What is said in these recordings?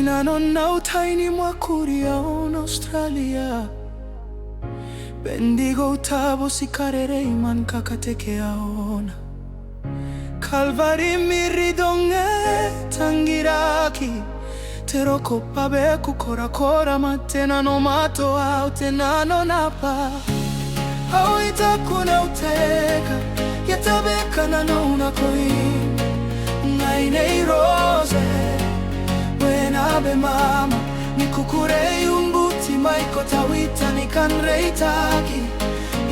Inanona utaini mwakuria on Australia. Bendigo utabo sikarere iman kakateke aona. Kalvari miridonge tangiraki. Teroko pabe kukora kora matena no mato au tenano napa. Au itakuna uteka yatabeka na nona koi. Nei Rooti Abemama nikukurei umbuti maiko Tawita nikanreitaki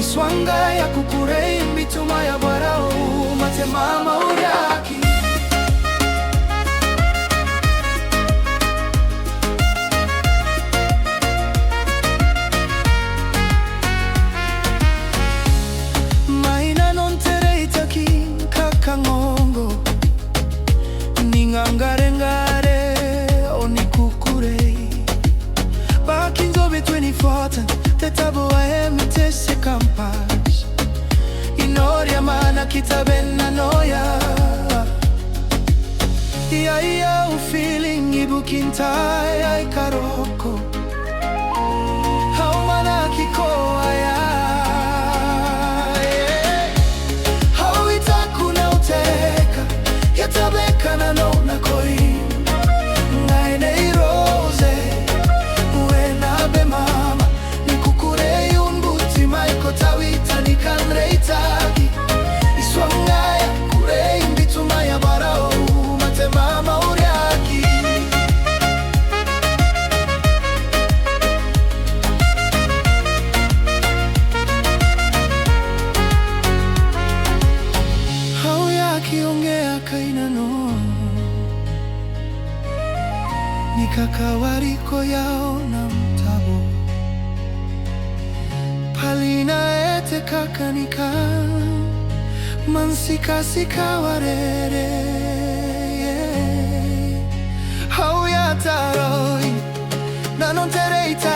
iswanga ya kukurei mbituma ya barao mate mama uriaki. Maina non tereitaki kakangongo ningangarengare Tetabo aemite se kampas Inoria mana kitabena noya Ia u feeling ibukintai ai karoko Hau mana kikoa ya Hau itakuna uteka Yatabeka na nona koi Nei Rooti Abemama nikukurei umbuti maiko Tawita nikanreitaki iswanga ya kurei mbituma ya barao mate mama uriaki. Hau yaki ongea kaina no nikakawariko yao na mtabo palina ete kakanika mansika sika warere hau ya taroi nanon tereita